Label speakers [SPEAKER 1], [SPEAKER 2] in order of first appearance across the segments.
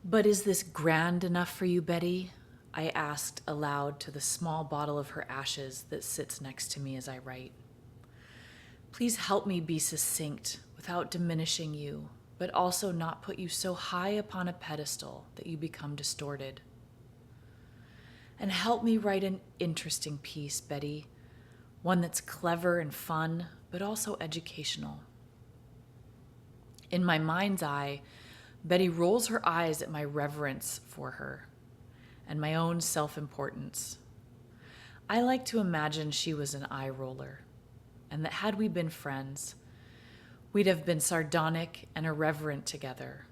[SPEAKER 1] But is this grand enough for you, Betty? I asked aloud to the small bottle of her ashes that sits next to me as I write. Please help me be succinct without diminishing you, but also not put you so high upon a pedestal that you become distorted. And help me write an interesting piece, Betty, one that's clever and fun, but also educational. In my mind's eye, Betty rolls her eyes at my reverence for her and my own self-importance. I like to imagine she was an eye roller, and that had we been friends, we'd have been sardonic and irreverent together,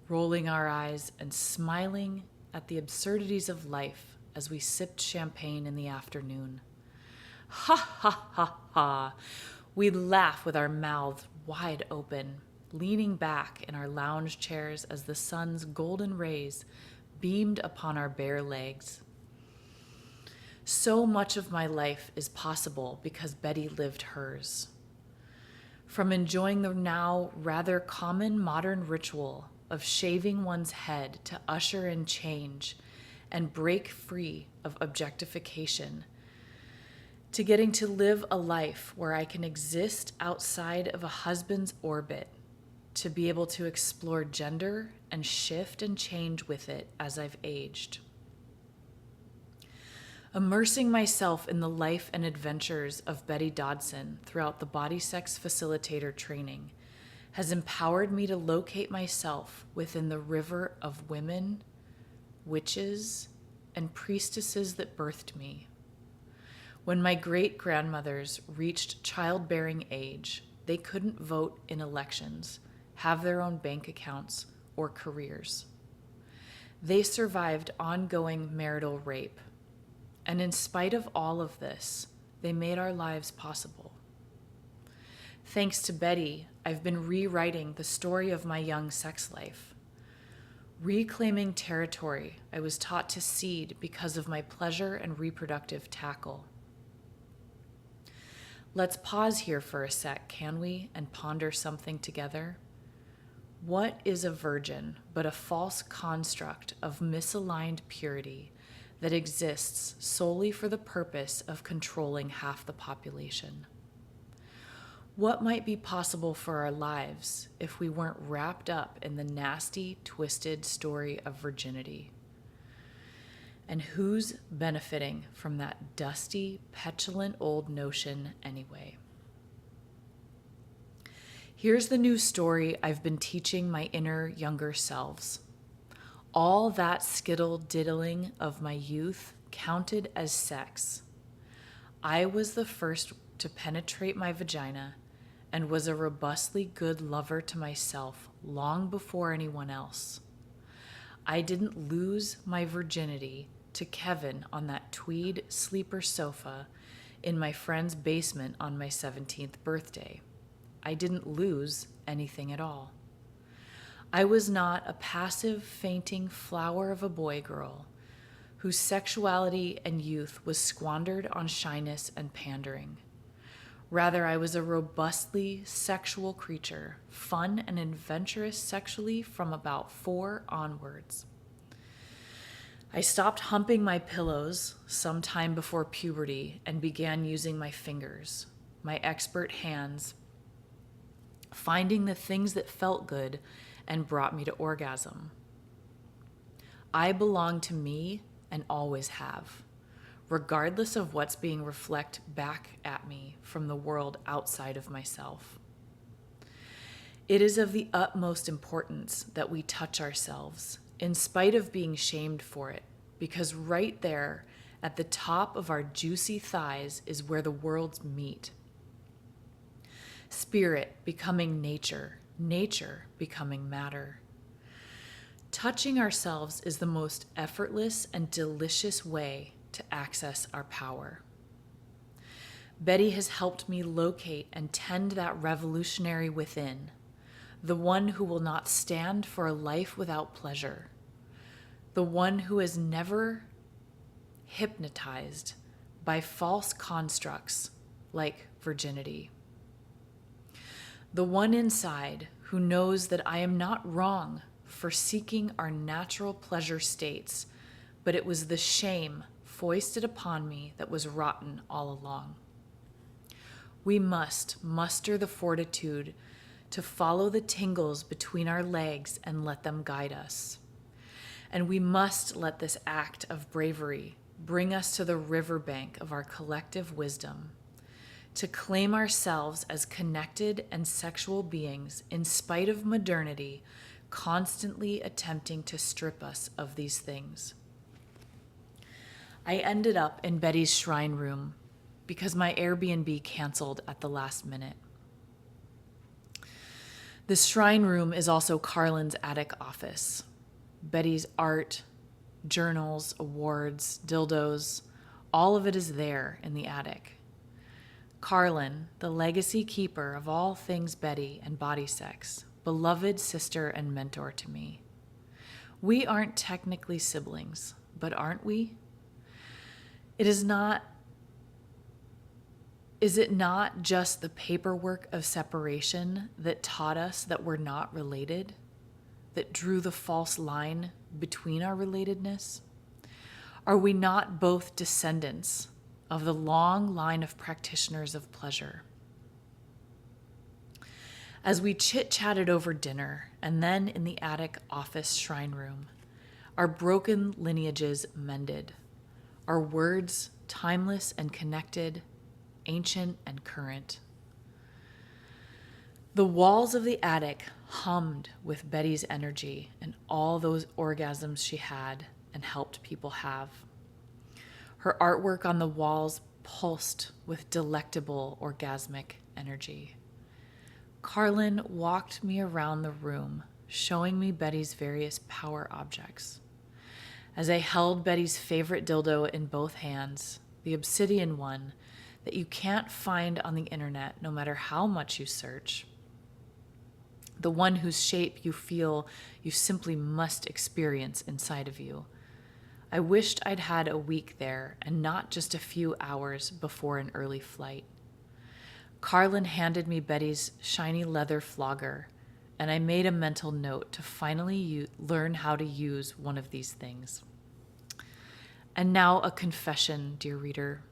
[SPEAKER 1] rolling our eyes and smiling at the absurdities of life as we sipped champagne in the afternoon. Ha ha ha ha! We'd laugh with our mouths wide open, leaning back in our lounge chairs as the sun's golden rays beamed upon our bare legs. So much of my life is possible because Betty lived hers. From enjoying the now rather common modern ritual of shaving one's head to usher in change and break free of objectification, to getting to live a life where I can exist outside of a husband's orbit, to be able to explore gender and shift and change with it as I've aged. Immersing myself in the life and adventures of Betty Dodson throughout the body sex facilitator training has empowered me to locate myself within the river of women, witches, and priestesses that birthed me. When my great-grandmothers reached childbearing age, they couldn't vote in elections, have their own bank accounts, or careers. They survived ongoing marital rape. And in spite of all of this, they made our lives possible. Thanks to Betty, I've been rewriting the story of my young sex life, reclaiming territory I was taught to cede because of my pleasure and reproductive tackle. Let's pause here for a sec, can we, and ponder something together? What is a virgin but a false construct of misaligned purity that exists solely for the purpose of controlling half the population? What might be possible for our lives if we weren't wrapped up in the nasty, twisted story of virginity? And who's benefiting from that dusty, petulant old notion anyway? Here's the new story I've been teaching my inner younger selves. All that skittle-diddling of my youth counted as sex. I was the first to penetrate my vagina and was a robustly good lover to myself long before anyone else. I didn't lose my virginity to Kevin on that tweed sleeper sofa in my friend's basement on my 17th birthday. I didn't lose anything at all. I was not a passive, fainting flower of a boy girl whose sexuality and youth was squandered on shyness and pandering. Rather, I was a robustly sexual creature, fun and adventurous sexually from about 4 onwards. I stopped humping my pillows sometime before puberty and began using my fingers, my expert hands, finding the things that felt good and brought me to orgasm. I belong to me and always have, regardless of what's being reflected back at me from the world outside of myself. It is of the utmost importance that we touch ourselves, in spite of being shamed for it, because right there at the top of our juicy thighs is where the worlds meet. Spirit becoming nature, nature becoming matter. Touching ourselves is the most effortless and delicious way to access our power. Betty has helped me locate and tend that revolutionary within, the one who will not stand for a life without pleasure, the one who is never hypnotized by false constructs like virginity. The one inside who knows that I am not wrong for seeking our natural pleasure states, but it was the shame foisted upon me that was rotten all along. We must muster the fortitude to follow the tingles between our legs and let them guide us. And we must let this act of bravery bring us to the riverbank of our collective wisdom, to claim ourselves as connected and sexual beings in spite of modernity constantly attempting to strip us of these things. I ended up in Betty's shrine room because my Airbnb canceled at the last minute. This shrine room is also Carlin's attic office. Betty's art, journals, awards, dildos, all of it is there in the attic. Carlin, the legacy keeper of all things Betty and body sex, beloved sister and mentor to me. We aren't technically siblings, but aren't we? Is it not just the paperwork of separation that taught us that we're not related, that drew the false line between our relatedness? Are we not both descendants of the long line of practitioners of pleasure? As we chit-chatted over dinner and then in the attic office shrine room, our broken lineages mended, our words timeless and connected, ancient and current. The walls of the attic hummed with Betty's energy and all those orgasms she had and helped people have. Her artwork on the walls pulsed with delectable orgasmic energy. Carlin walked me around the room, showing me Betty's various power objects. As I held Betty's favorite dildo in both hands, the obsidian one that you can't find on the internet no matter how much you search, the one whose shape you feel you simply must experience inside of you. I wished I'd had a week there and not just a few hours before an early flight. Carlin handed me Betty's shiny leather flogger, and I made a mental note to finally learn how to use one of these things. And now a confession, dear reader.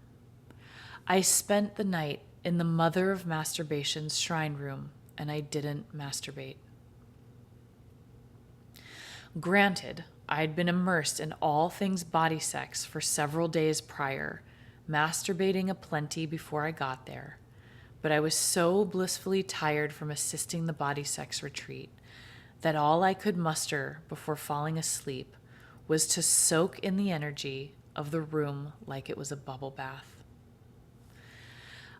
[SPEAKER 1] I spent the night in the mother of masturbation's shrine room, and I didn't masturbate. Granted, I'd been immersed in all things body sex for several days prior, masturbating aplenty before I got there, but I was so blissfully tired from assisting the body sex retreat that all I could muster before falling asleep was to soak in the energy of the room like it was a bubble bath.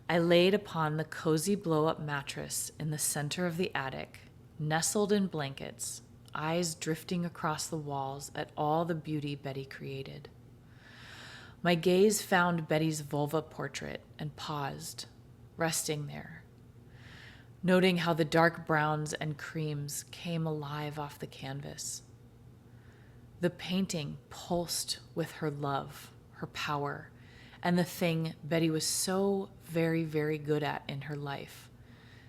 [SPEAKER 1] I laid upon the cozy blow-up mattress in the center of the attic, nestled in blankets, eyes drifting across the walls at all the beauty Betty created. My gaze found Betty's vulva portrait and paused, resting there, noting how the dark browns and creams came alive off the canvas. The painting pulsed with her love, her power, and the thing Betty was so very, very good at in her life,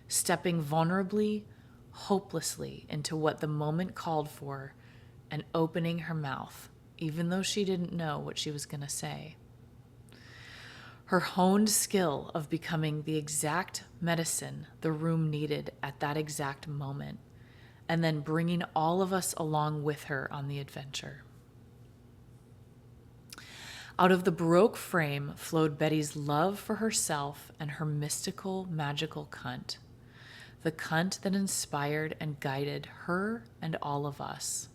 [SPEAKER 1] stepping vulnerably, hopelessly into what the moment called for and opening her mouth, even though she didn't know what she was going to say. Her honed skill of becoming the exact medicine the room needed at that exact moment, and then bringing all of us along with her on the adventure. Out of the Baroque frame flowed Betty's love for herself and her mystical, magical cunt, the cunt that inspired and guided her and all of us.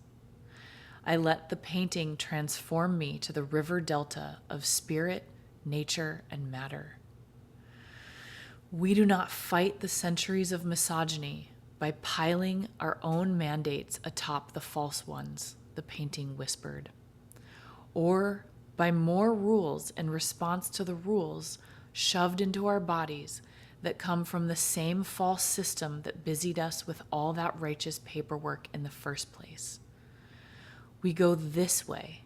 [SPEAKER 1] I let the painting transform me to the river delta of spirit, nature, and matter. We do not fight the centuries of misogyny by piling our own mandates atop the false ones, the painting whispered, or by more rules in response to the rules shoved into our bodies that come from the same false system that busied us with all that righteous paperwork in the first place. We go this way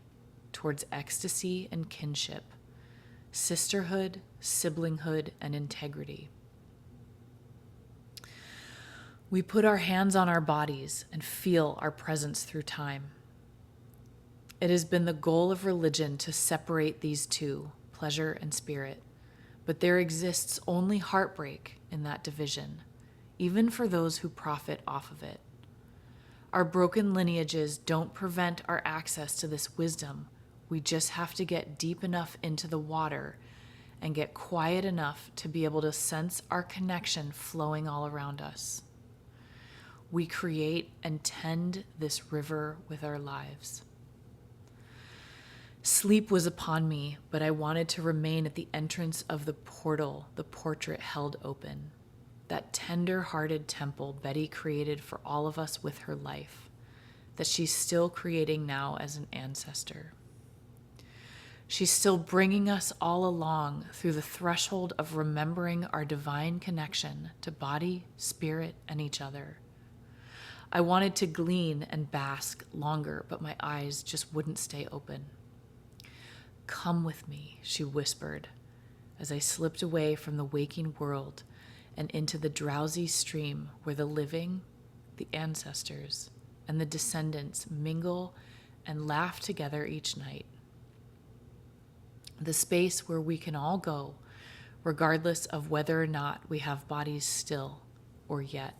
[SPEAKER 1] towards ecstasy and kinship, sisterhood, siblinghood, and integrity. We put our hands on our bodies and feel our presence through time. It has been the goal of religion to separate these two, pleasure and spirit, but there exists only heartbreak in that division, even for those who profit off of it. Our broken lineages don't prevent our access to this wisdom. We just have to get deep enough into the water and get quiet enough to be able to sense our connection flowing all around us. We create and tend this river with our lives. Sleep was upon me, but I wanted to remain at the entrance of the portal the portrait held open, that tender-hearted temple Betty created for all of us with her life, that she's still creating now as an ancestor. She's still bringing us all along through the threshold of remembering our divine connection to body, spirit, and each other. I wanted to glean and bask longer, but my eyes just wouldn't stay open. "Come with me," she whispered, as I slipped away from the waking world and into the drowsy stream where the living, the ancestors, and the descendants mingle and laugh together each night. The space where we can all go, regardless of whether or not we have bodies still or yet.